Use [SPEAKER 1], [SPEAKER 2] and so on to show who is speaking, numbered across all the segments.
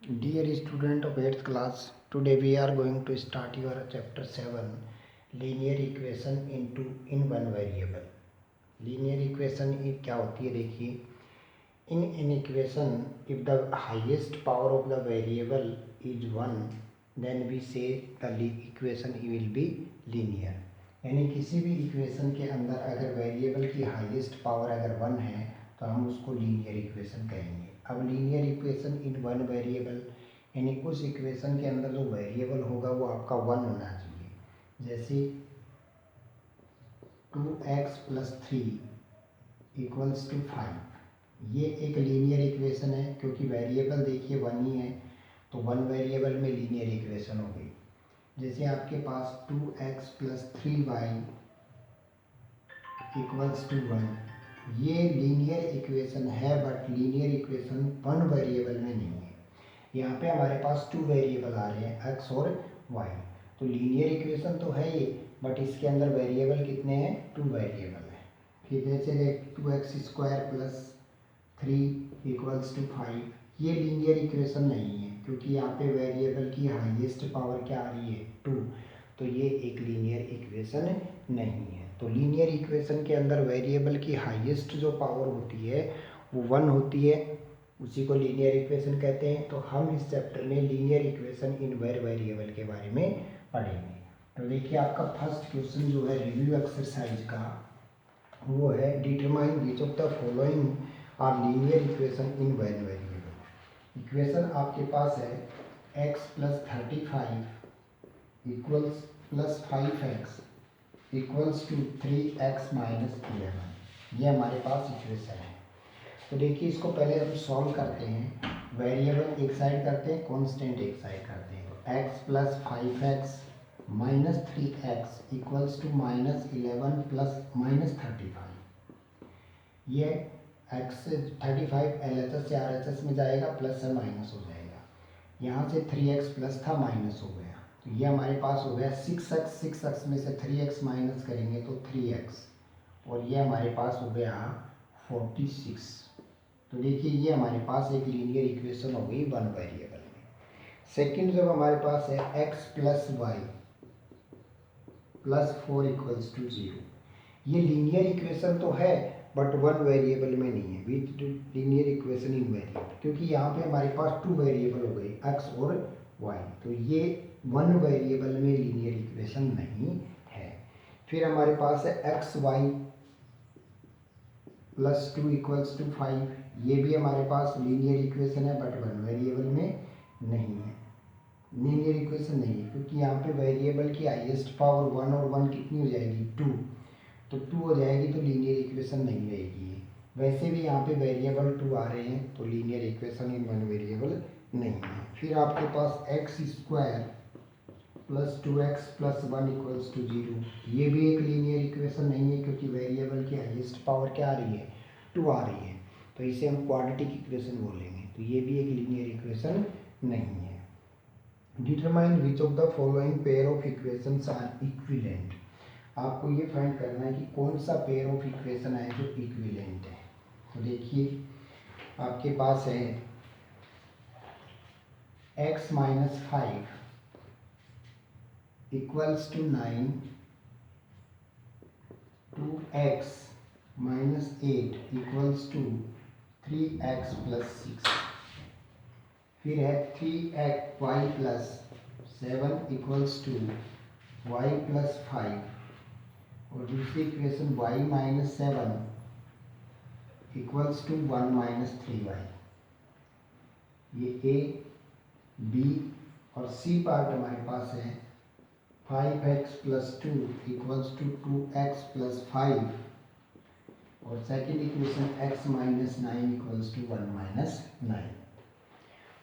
[SPEAKER 1] Dear student of 8th class, today we are going to start your chapter 7, linear equation in one variable. Linear equation क्या होती है देखिए. In an equation, if the highest power of the variable is 1, then we say the equation will be linear. यानी किसी भी equation के अंदर अगर वेरिएबल की हाईएस्ट पावर अगर 1 है तो हम उसको लीनियर इक्वेशन कहेंगे. अब linear equation in one variable यानी उस इक्वेशन के अंदर जो वेरिएबल होगा वो आपका 1 होना चाहिए. जैसे 2x + 3 = 5. ये एक लीनियर इक्वेशन है क्योंकि वेरिएबल देखिए 1 ही है तो 1 वेरिएबल में लीनियर इक्वेशन हो गई. जैसे आपके पास 2x + 3y = 1. ये लीनियर इक्वेशन है बट लीनियर इक्वेशन 1 वेरिएबल में नहीं है. यहाँ पे हमारे पास 2 वेरिएबल आ रहे हैं x और y. तो लीनियर इक्वेशन तो है ये बट इसके अंदर वेरिएबल कितने हैं 2 वेरिएबल है. फिर जैसे 2x² + 3 = 5. ये लीनियर इक्वेशन नहीं है क्योंकि यहाँ पे वेरिएबल की हाईएस्ट पावर क्या आ रही है 2. तो ये एक लीनियर इक्वेशन नहीं है. तो लीनियर इक्वेशन के अंदर वेरिएबल की हाईएस्ट जो पावर होती है वो 1 होती है, उसी को लीनियर इक्वेशन कहते हैं. तो हम इस चैप्टर में लीनियर इक्वेशन इन वेरिएबल के बारे में पढ़ेंगे. तो देखिए आपका फर्स्ट क्वेश्चन जो है रिव्यू एक्सरसाइज का वो है determine which of the following are linear equation in one variable. Equation आपके पास है x + 35 + 5x = 3x - 11. ये हमारे पास इक्वेशन है. तो देखिए इसको पहले हम सॉल्व करते हैं. वेरिएबल एक साइड करते हैं, कांस्टेंट एक साइड करते हैं. तो x + 5x - 3x = -11 + -35. ये x 35 LHS से RHS में जाएगा, प्लस से माइनस हो जाएगा. यहाँ से 3x प्लस था माइनस हो गया. तो ये हमारे पास हो गया 6x. 6x में से 3x माइनस करेंगे तो 3x और ये हमारे पास हो गया 46. तो देखिए ये हमारे पास एक लीनियर इक्वेशन हो गई वन वेरिएबल में. सेकंड जब हमारे पास है x + y + 4 = 0. ये लीनियर इक्वेशन तो है बट 1 वेरिएबल में नहीं है. विच लीनियर इक्वेशन इन वेरिएबल, क्योंकि यहाँ पे हमारे पास 2 वेरिएबल हो गए x और y. तो ये 1 वेरिएबल में लीनियर इक्वेशन नहीं है. फिर हमारे पास है xy + 2 = 5. ये भी हमारे पास लीनियर इक्वेशन है बट 1 वेरिएबल में नहीं है. लीनियर इक्वेशन नहीं है क्योंकि यहाँ पे वेरिएबल की हाईएस्ट पावर 1 और 1 कितनी हो जाएगी 2. तो 2 हो जाएगी तो लीनियर इक्वेशन नहीं रहेगी. वैसे भी यहाँ पे वेरिएबल 2 आ रहे हैं तो linear equation in one variable नहीं है. फिर आपके पास x² + 2x + 1 = 0. ये भी एक लीनियर इक्वेशन नहीं है क्योंकि वेरिएबल की हाईएस्ट पावर क्या आ रही है 2 आ रही है. तो इसे हम क्वाड्रेटिक इक्वेशन बोलेंगे. तो ये भी एक लीनियर इक्वेशन नहीं है. Determine which of the following pair of equations are equivalent. आपको ये फाइंड करना है कि कौन सा पेयर ऑफ इक्वेशन है जो इक्विवेलेंट है. तो देखिए आपके पास है x - 5 = 9, 2x - 8 = 3x + 6. फिर है 3y + 7 = y + 5 और दूसरी इक्वेशन y - 7 = 1 - 3y. ये a b और c पार्ट हमारे पास है 5x + 2 = 2x + 5 और सेकेंड इक्वेशन x - 9 = 1 - 9.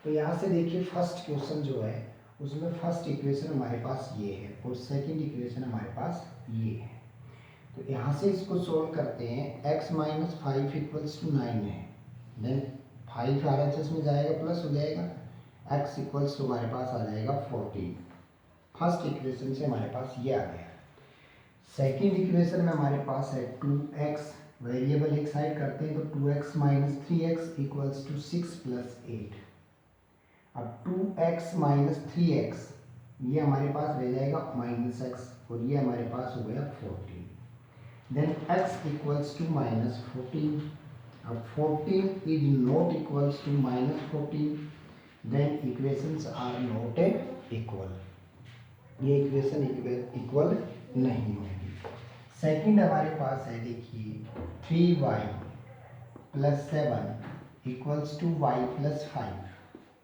[SPEAKER 1] तो यहाँ से देखिए फर्स्ट क्वेश्चन जो है उसमें फर्स्ट इक्वेशन हमारे पास ये है और सेकेंड इक्वेशन हमारे पास ये है. तो यहाँ से इसको सोल्व करते हैं. x - 5 = 9 है, देन 5 RHS में जाएगा प्लस हो जाएगा. x = हमारे पास आ जाएगा 14. फर्स्ट इक्वेशन से हमारे पास ये आ गया. सेकेंड इक्वेशन में हमारे पास है 2x. वेरिएबल एक साइड करते हैं तो 2x - 3x = 6 + 8 अब 2x माइनस 3x ये हमारे पास रह जाएगा -x और ये हमारे पास हो गया 14। Then x equals to -14। अब 14 is not equals to -14, then equations are not equal, ये इक्वेशन इक्वल नहीं होगी। सेकंड हमारे पास है, देखिए 3y plus 7 equals to y plus 5।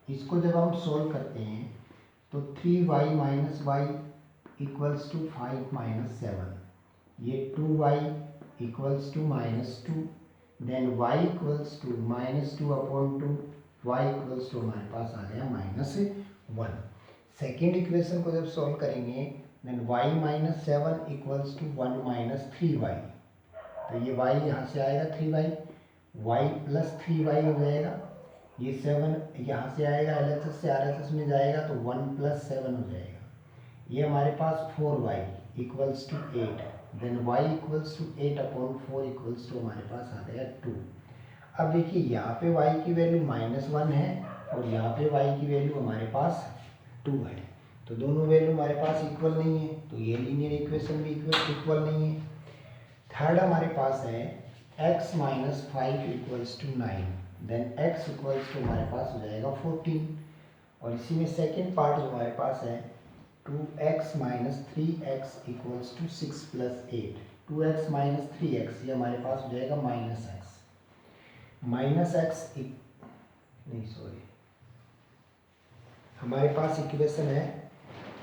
[SPEAKER 1] इसको जब हम सोल्व करते हैं तो 3y minus y equals to 5 minus 7, ये 2y equals to -2, then y equals to -2/2, y equals to हमारे पास आ गया -1। सेकेंड इक्वेशन को जब सॉल्व करेंगे then y minus 7 equals to 1 minus 3y, तो ये y यहाँ से आएगा 3y, y प्लस 3y हो जाएगा, ये 7 यहाँ से आएगा LHS से RHS में जाएगा तो 1 प्लस 7 हो जाएगा, ये हमारे पास 4y equals to 8, then y equals to 8/4 equals to हमारे पास आ गया 2। अब देखिए यहाँ पे y की वैल्यू -1 है और यहाँ पे y की वैल्यू हमारे पास 2 है, तो दोनों वैल्यू हमारे पास इक्वल नहीं है, तो ये लीनियर इक्वेशन भी इक्वल नहीं है। थर्ड हमारे पास है x minus 5 equals to 9, then x equals to हमारे पास हो जाएगा 14, और इसी में सेकेंड पार्ट जो हमारे पास है 2x minus 3x equals to 6 plus 8, 2x minus 3x ये हमारे पास हो जाएगा -x नहीं सॉरी, हमारे पास इक्वेशन है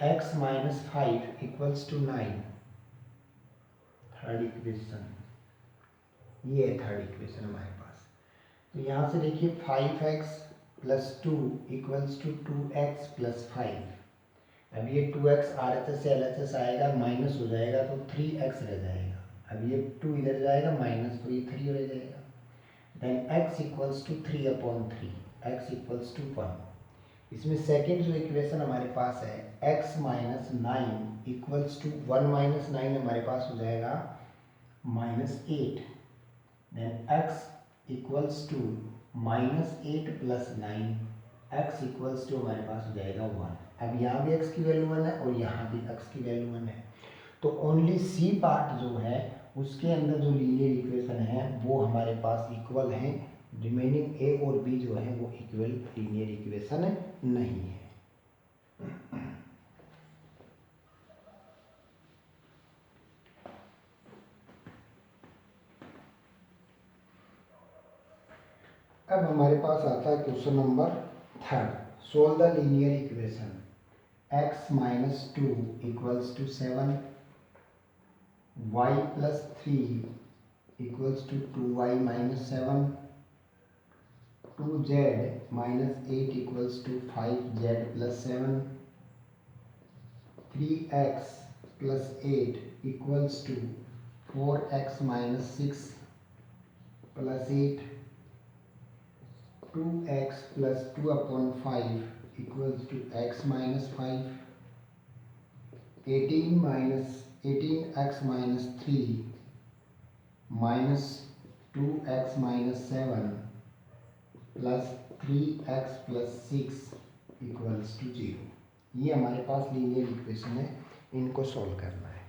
[SPEAKER 1] x minus 5 equals to 9, third equation, ये है थर्ड इक्वेशन हमारे पास। तो यहाँ से देखिए 5x plus 2 equals to 2x plus 5, अब ये 2x RHS से LHS आएगा, माइनस हो जाएगा तो 3x रह जाएगा, अब ये 2 इधर जाएगा माइनस, तो ये 3 रह जाएगा, then x equals to 3/3, x equals to 1। इसमें सेकेंड जो इक्वेशन हमारे पास है x minus 9 equals to 1 minus 9 हमारे पास हो जाएगा -8, then x equals to -8 plus 9, x equals to हमारे पास हो जाएगा 1। अब यहाँ भी x की वैल्यू 1 है और यहाँ भी x की वैल्यू 1 है, तो ओनली सी पार्ट जो है उसके अंदर जो लीनियर इक्वेशन है वो हमारे पास इक्वल हैं, रिमेनिंग ए और बी जो है वो इक्वल लीनियर इक्वेशन नहीं है। अब हमारे पास आता है question number third, solve the linear equation x minus 2 equals to 7, y plus 3 equals to 2y minus 7, 2z minus 8 equals to 5z plus 7, 3x plus 8 equals to 4x minus 6 plus 8, 2x plus 2/5 equals to x minus 5, 18x minus 3 minus 2x minus 7 plus 3x plus 6 equals to 0। ये हमारे पास linear equation है, इनको solve करना है।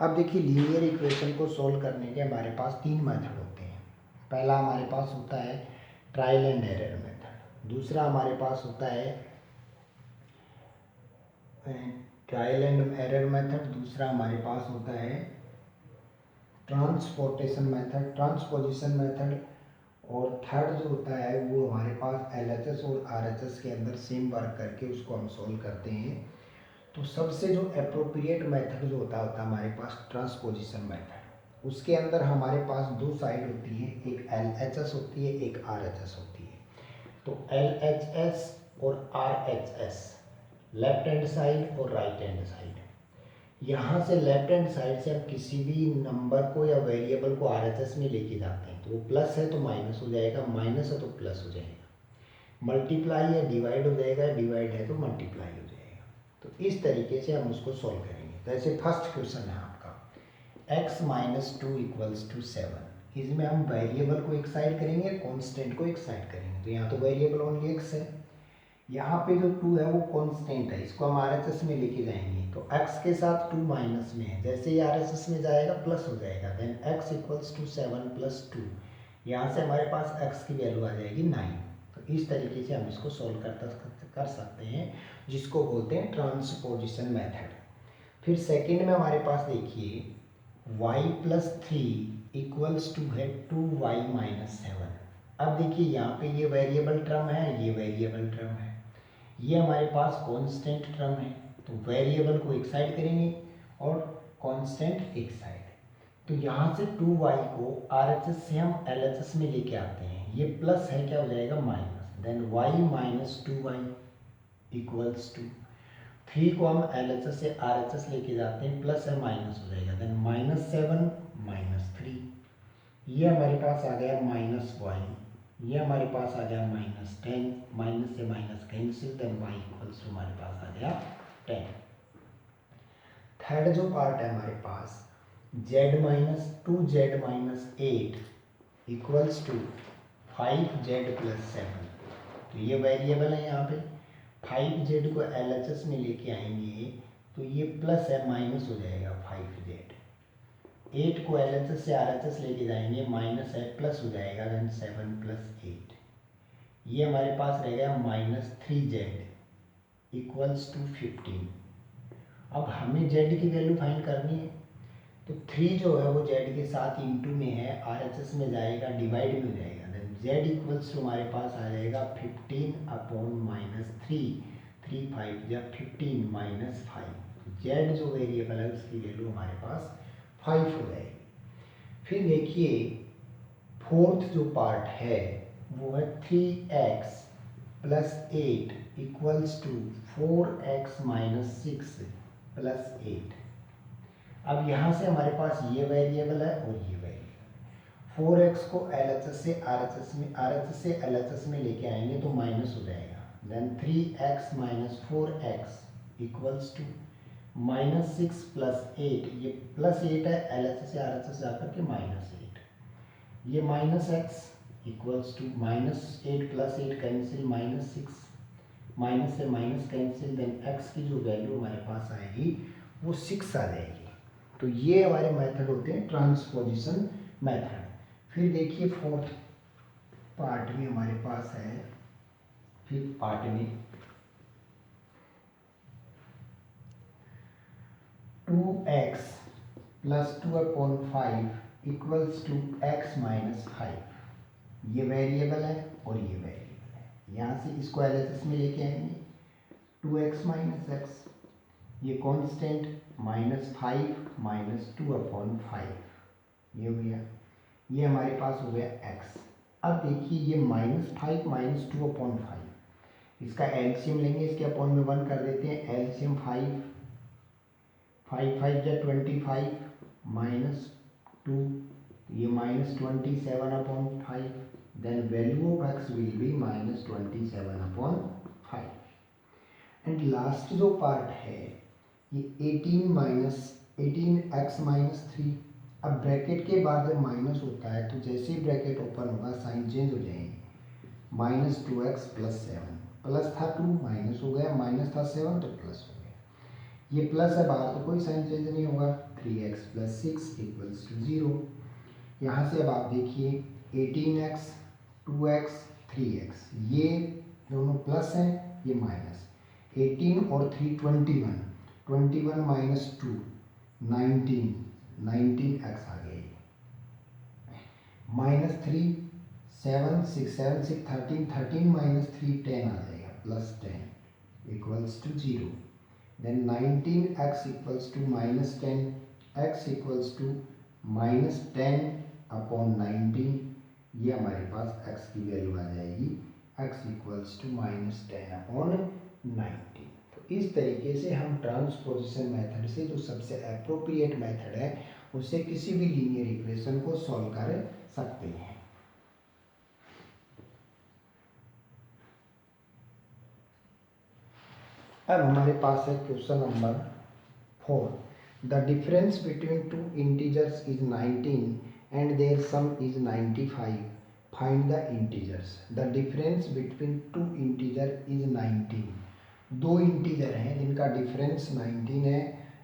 [SPEAKER 1] अब देखिए linear equation को solve करने के हमारे पास 3 मेथड होते हैं। पहला हमारे पास होता है ट्रायल एंड एरर मेथड, दूसरा हमारे पास होता है ट्रायल एंड एरर मेथड, दूसरा हमारे पास होता है ट्रांसपोजिशन मेथड, और थर्ड जो होता है वो हमारे पास LHS और RHS के अंदर सेम वर्क करके उसको हम सॉल्व करते हैं। तो सबसे जो अप्रोप्रिएट मेथड जो होता है हमारे पास ट्रांसपोजिशन मेथड, उसके अंदर हमारे पास 2 साइड होती है, एक LHS होती है, एक RHS होती है। तो LHS और RHS लेफ्ट हैंड साइड और राइट हैंड साइड, यहाँ से लेफ्ट हैंड साइड से हम किसी भी नंबर को या वेरिएबल को RHS में लेके जाते हैं तो वो प्लस है तो माइनस हो जाएगा, माइनस है तो प्लस हो जाएगा, मल्टीप्लाई या डिवाइड हो जाएगा, डिवाइड है तो मल्टीप्लाई हो जाएगा। तो इस तरीके से हम उसको सॉल्व करेंगे। तो ऐसे फर्स्ट क्वेश्चन है आपका x माइनस 2 इक्वल्स टू 7, इसमें हम वेरिएबल को एक साइड करेंगे, कॉन्स्टेंट को एक साइड करेंगे। तो यहाँ तो वेरिएबल ओनली x है, यहाँ पे जो 2 है वो कांस्टेंट है, इसको हम RHS में लेके जाएंगे तो x के साथ 2 माइनस में है, जैसे ही RHS में जाएगा प्लस हो जाएगा, then x equals to 7 plus 2, यहाँ से हमारे पास x की वैल्यू आ जाएगी 9। तो इस तरीके से हम इसको सॉल्व कर सकते हैं, जिसको बोलते हैं ट्रांसपोजिशन मेथड। फिर सेकंड में हमारे पास देखिए y प्लस 3 इक्वल्स टू है 2y माइनस 7। अब देखिए यहाँ पे ये वेरिएबल टर्म है, ये वेरिएबल टर्म है, ये हमारे पास कांस्टेंट टर्म है, तो वेरिएबल को एक साइड करेंगे और कांस्टेंट एक साइड। तो यहाँ से 2y को RHS से हम LHS में लेके आते हैं, ये प्लस है क्या हो जाएगा minus, then y minus 2y equals to 3 को हम LHS से RHS लेके जाते हैं, प्लस है माइनस हो जाएगा, देन माइनस 7 माइनस 3, ये हमारे पास आ गया माइनस y, ये हमारे पास आ गया माइनस 10, माइनस से minus cancel, then y equals to हमारे पास आ गया 10। थर्ड जो पार्ट है हमारे पास z minus 2z minus 8 equals to 5z plus 7। तो ये वेरिएबल है, यहाँ पे 5z को LHS में लेके आएंगे तो ये प्लस है माइनस हो जाएगा 5z, 8 को LHS से RHS लेके जाएंगे, माइनस है प्लस हो जाएगा, देन 7 प्लस 8, ये हमारे पास रह गया माइनस 3z इक्वल्स टू 15। अब हमें z की वैल्यू फाइंड करनी है, तो 3 जो है वो z के साथ इंटू में है, RHS में जाएगा डिवाइड में हो जाएगा, देन z इक्वल्स टू हमारे पास आ जाएगा 15 अपॉन माइनस 3 5 या 15 माइनस 5, z जो वेरिएबल है उसकी वैल्यू हमारे पास 5 हो जाएगी। फिर देखिए फोर्थ जो पार्ट है वो है 3x plus 8 equals to 4x minus 6 plus 8। अब यहाँ से हमारे पास ये वेरिएबल है और ये वेरिएबल, 4x को LHS से RHS से LHS में लेके आएंगे तो माइनस हो जाएगा, then 3x minus 4x equals to minus 6 plus 8, ये प्लस 8 है, LHS से RHS जाकर के माइनस 8, ये minus x equals to minus 8 plus 8 cancel, minus 6, minus से माइनस कैंसिल, देन x की जो वैल्यू हमारे पास आएगी वो 6 आ जाएगी। तो ये हमारे मेथड होते हैं ट्रांसपोजिशन मेथड। फिर देखिए फोर्थ पार्ट में हमारे पास है, फिफ्थ पार्ट में 2x plus 2 upon 5 equals to x minus 5, ये वेरिएबल है और ये वेरिएबल है, यहाँ से इसको LHS में लेके आएंगे 2x माइनस x, ये कांस्टेंट माइनस 5 माइनस 2 अपॉन 5, ये हो गया, ये हमारे पास हो गया x। अब देखिए ये माइनस 5 माइनस 2 अपॉन 5, इसका एलसीएम लेंगे, इसके अपॉन में 1 कर देते हैं, एलसीएम 5 5 या 25 माइनस 2, ये minus 27 upon 5, then value of x will be minus 27 upon 5। And last जो पार्ट है ये 18x माइनस 3। अब ब्रैकेट के बाद जब माइनस होता है तो जैसे ही ब्रैकेट ओपन होगा साइन चेंज हो जाएंगे, माइनस 2x प्लस 7, प्लस था 2 माइनस हो गया, माइनस था 7 तो प्लस हो गया, ये प्लस है बाहर तो कोई साइन चेंज नहीं होगा, 3x प्लस 6 इक्वल्स टू 0। यहाँ से अब आप देखिए 18x 2x 3x ये दोनों प्लस हैं, ये माइनस, 18 और 3 21 माइनस 2 19x आ गए, माइनस 3 7 6 13 माइनस 3 10 आ जाएगा, plus 10 equals to 0, then 19x equals to minus 10, x equals to minus 10 upon 19, ये हमारे पास x की वैल्यू आ जाएगी, x equals to minus 10 upon 19। तो इस तरीके से हम ट्रांसपोजिशन मेथड से जो सबसे अप्रोप्रिएट मेथड है उससे किसी भी लीनियर इक्वेशन को सॉल्व कर सकते हैं। अब हमारे पास है question number 4, the difference between two integers is 19 and their sum is 95, find the integers. The difference between two integer is 19। दो इंटीजर हैं जिनका डिफरेंस 19 है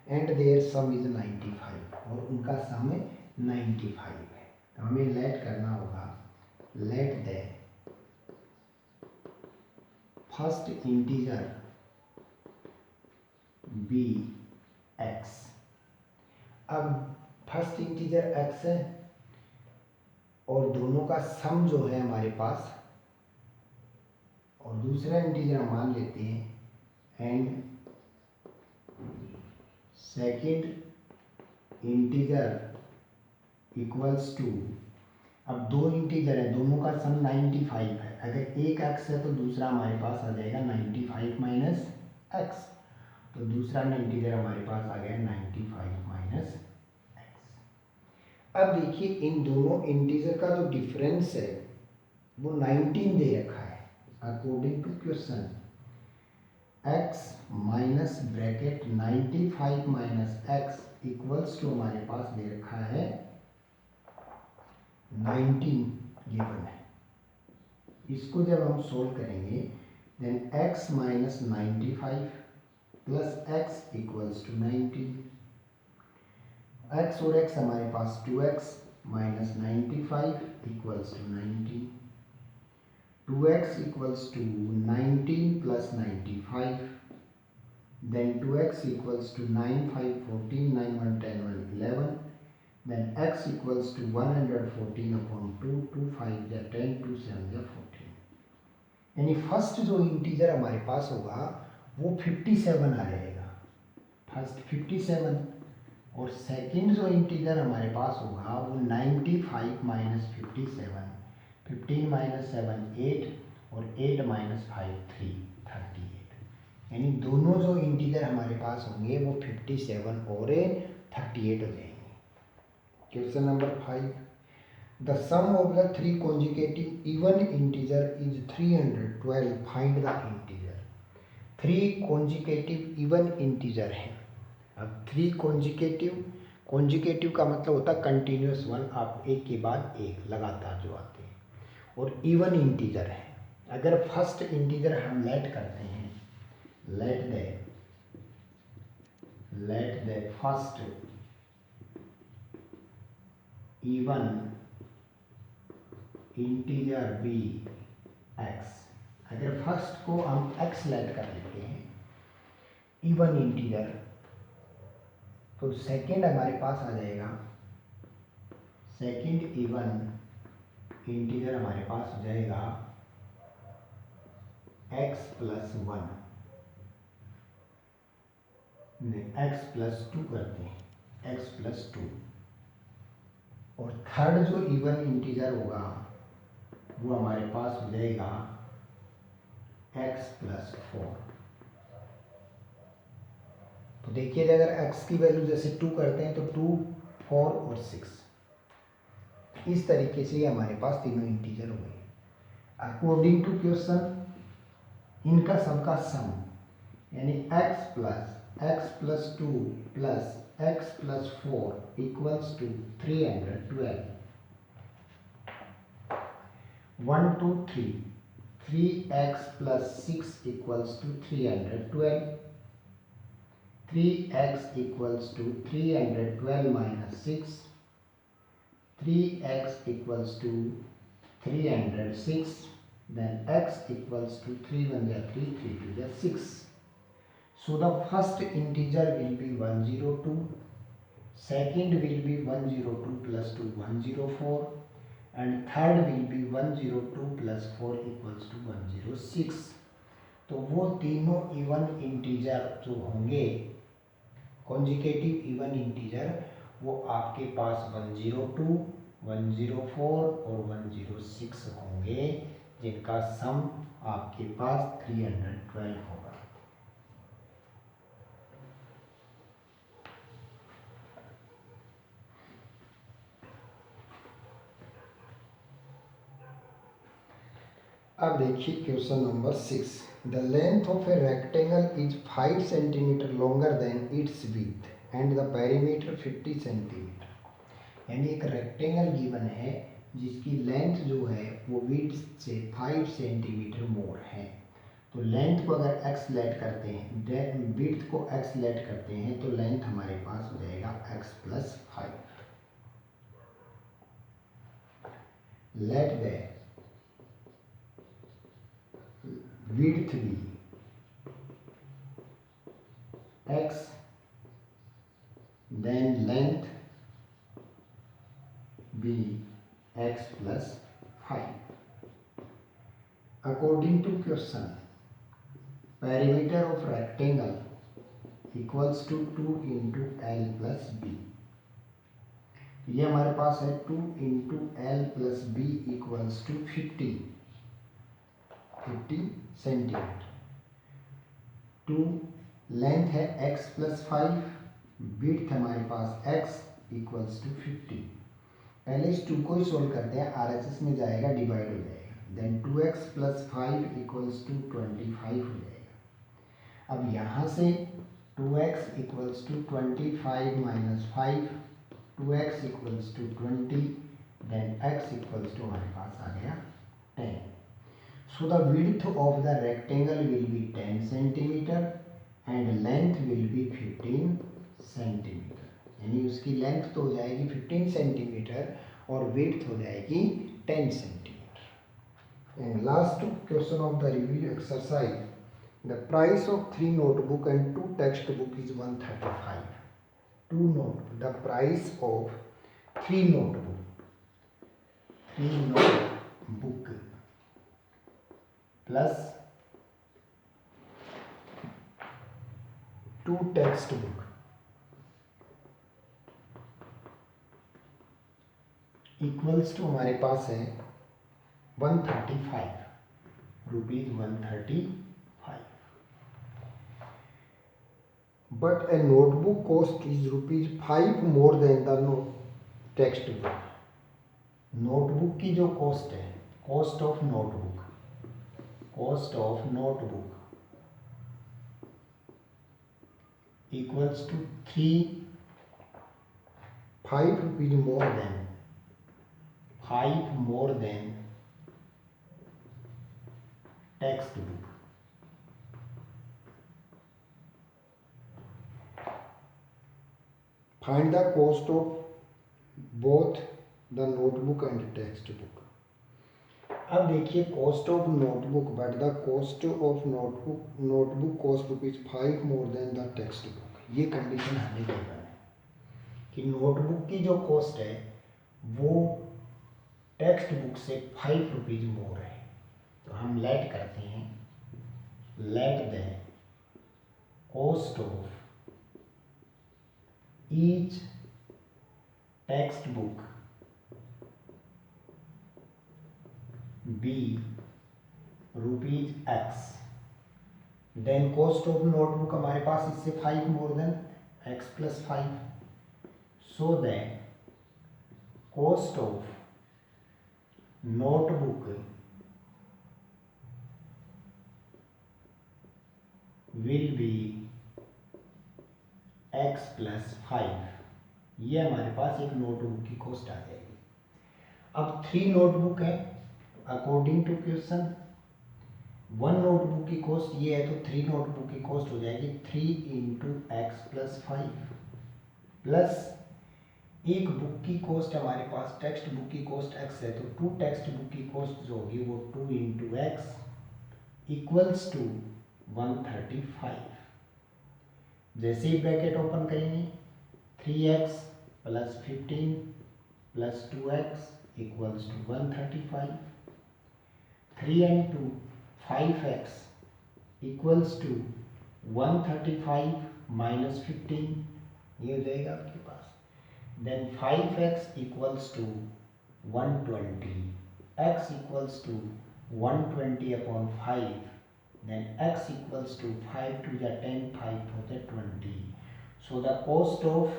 [SPEAKER 1] एंड देयर सम इज 95 और उनका सम 95 है। तो हमें लेट करना होगा, let the first integer be x. अब फर्स्ट इंटीजर एक्स है और दोनों का सम जो है हमारे पास, और दूसरा इंटीजर हम मान लेते हैं and second integer equals to. अब दो इंटीजर है, दोनों का सम 95 है। अगर एक एक्स है तो दूसरा हमारे पास आ जाएगा 95 माइनस एक्स। तो दूसरा इंटीजर हमारे पास आ गया 95 माइनस एक्स। अब देखिए इन दोनों इंटीजर का जो डिफरेंस है वो 19 दे रखा है। According to question x minus bracket 95 minus x equals to हमारे पास दे रखा है 19 गिवन है। इसको जब हम सोल्व करेंगे then x minus 95 plus x equals to 19। x और x हमारे पास 2x minus 95 equals to 19। 2x equals to 19 plus 95, then 2x equals to 9, 5, 14, 9, 1, 10, 1, 11, then x equals to 114 upon 2, 2, 5 या 10, 2, 7 या 14। यानी फर्स्ट जो इंटीजर हमारे पास होगा वो 57 आ जाएगा, फर्स्ट 57, और सेकंड जो इंटीजर हमारे पास होगा वो 95 माइनस 57, 15 माइनस 7 8 और 8 माइनस 5 3 38। यानी दोनों जो इंटीजर हमारे पास होंगे वो 57 और 38 हो जाएंगे। Question number 5, the sum of the three conjugative even integer is 312, find the integer. Three conjugative even integer है। अब थ्री कॉन्जुगेटिव, कॉन्जुगेटिव का मतलब होता है कंटिन्यूस वन, आप एक के बाद एक लगातार जो आते हैं, और इवन इंटीजर है। अगर फर्स्ट इंटीजर हम लेट करते हैं, let the first even integer be x. अगर फर्स्ट को हम एक्स लेट कर लेते हैं इवन इंटीजर, तो सेकंड हमारे पास आ जाएगा, सेकंड इवन इंटीजर हमारे पास हो जाएगा x प्लस 1, x प्लस 2 करते हैं, x प्लस 2, और थर्ड जो इवन इंटीजर होगा वो हमारे पास हो जाएगा x प्लस 4। तो देखिए अगर x की वैल्यू जैसे 2 करते हैं तो 2, 4 और 6, इस तरीके से हमारे पास तीनों इंटीजर हो गए। अकॉर्डिंग टू क्वेश्चन इनका सबका सम यानी x plus 2 plus x plus 4 equals to 312। 1 2 3, 3x plus 6 equals to 312, 3x equals to 312 minus 6, 3x equals to 306, then x equals to 3 1 is 3, 3 2 is 6. So the first integer will be 102, second will be 102 plus 2 104, and third will be 102 plus 4 equals to 106. तो वो तीनों even integer जो होंगे conjugative even integer, वो आपके पास 102, 104 और 106 होंगे, जिनका सम आपके पास 312 होगा। अब देखिए question number 6, the length of a rectangle is 5 centimetre longer than it's width and the perimeter 50 centimetre. यानी एक रेक्टेंगल गिवन है जिसकी लेंथ जो है वो विड्थ से 5 सेंटीमीटर मोर है। तो लेंथ को अगर x लेट करते हैं, विड्थ को x लेट करते हैं, तो लेंथ हमारे पास हो जाएगा x plus 5। Let the width be x, then length be x plus 5. According to question, perimeter of rectangle equals to 2 into L plus B. ये हमारे पास है 2 into L plus B equals to 50 centimetre. 2 length है x plus 5, width हमारे पास x equals to 50। पहले इस 2 को ही solve करते हैं, RHS में जाएगा, डिवाइड हो जाएगा, then 2x plus 5 equals to 25 हो जाएगा। अब यहाँ से 2x equals to 25 minus 5, 2x equals to 20, then x equals to हमारे पास आ गया 10। So the width of the rectangle will be 10 centimeter and length will be 15 centimeter। यानी उसकी लेंथ तो हो जाएगी 15 सेंटीमीटर और विड्थ हो जाएगी 10 centimetre. And last question of the review exercise, the price of 3 notebook and 2 text book is 135। 2 note the price of 3 notebook plus 2 text book equals to हमारे पास है 135 rupees 135। But a notebook cost is rupees 5 more than the text book. Notebook की जो cost है, cost of notebook equals to 5 rupees more than textbook। Find the cost of both the notebook and textbook। अब देखिए cost of notebook, but the cost of notebook cost rupees 5 more than the text book. ये condition हमें given है कि notebook की जो cost है वो टेक्स्ट बुक से 5 रुपीज मोर है। तो हम लेट करते हैं, let the cost of each text book be rupees x, then cost of notebook हमारे पास इससे 5 more than x plus 5, so that cost of notebook will be x plus 5। ये हमारे पास एक नोटबुक की कॉस्ट आ जाएगी। अब 3 नोटबुक है, अकॉर्डिंग टू क्वेश्चन 1 नोटबुक की कॉस्ट ये है, तो 3 नोटबुक की कॉस्ट हो जाएगी 3 इंटू एक्स प्लस 5, प्लस एक बुक की कॉस्ट हमारे पास टेक्स्ट बुक की कॉस्ट x है, तो 2 टेक्स्ट बुक की कॉस्ट जो होगी वो 2 इंटू एक्स इक्वल्स टू 135। जैसे ही ब्रैकेट ओपन करेंगे 3x plus 15 plus 2x equals to 135। 3 into 5x equals to 135 minus 15, ये हो जाएगा आपके पास। Then 5x equals to 120, x equals to 120 upon 5, then x equals to 5 to the 10, 5 to the 20. So the cost of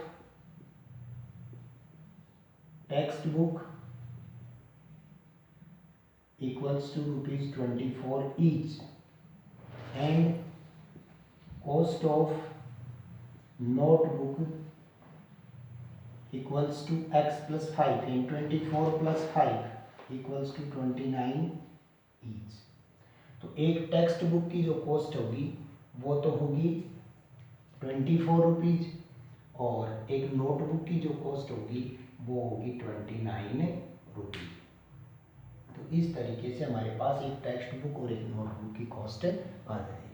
[SPEAKER 1] textbook equals to rupees 24 each, and cost of notebook equals to x plus 5 and 24 plus 5 equals to 29 each. तो एक text book की जो cost होगी वो तो होगी 24 rupees, और एक नोटबुक की जो कॉस्ट होगी वो होगी 29 रुपीज़। तो इस तरीके से हमारे पास एक टेक्स्ट बुक और एक नोटबुक की कॉस्ट आ जाएगी।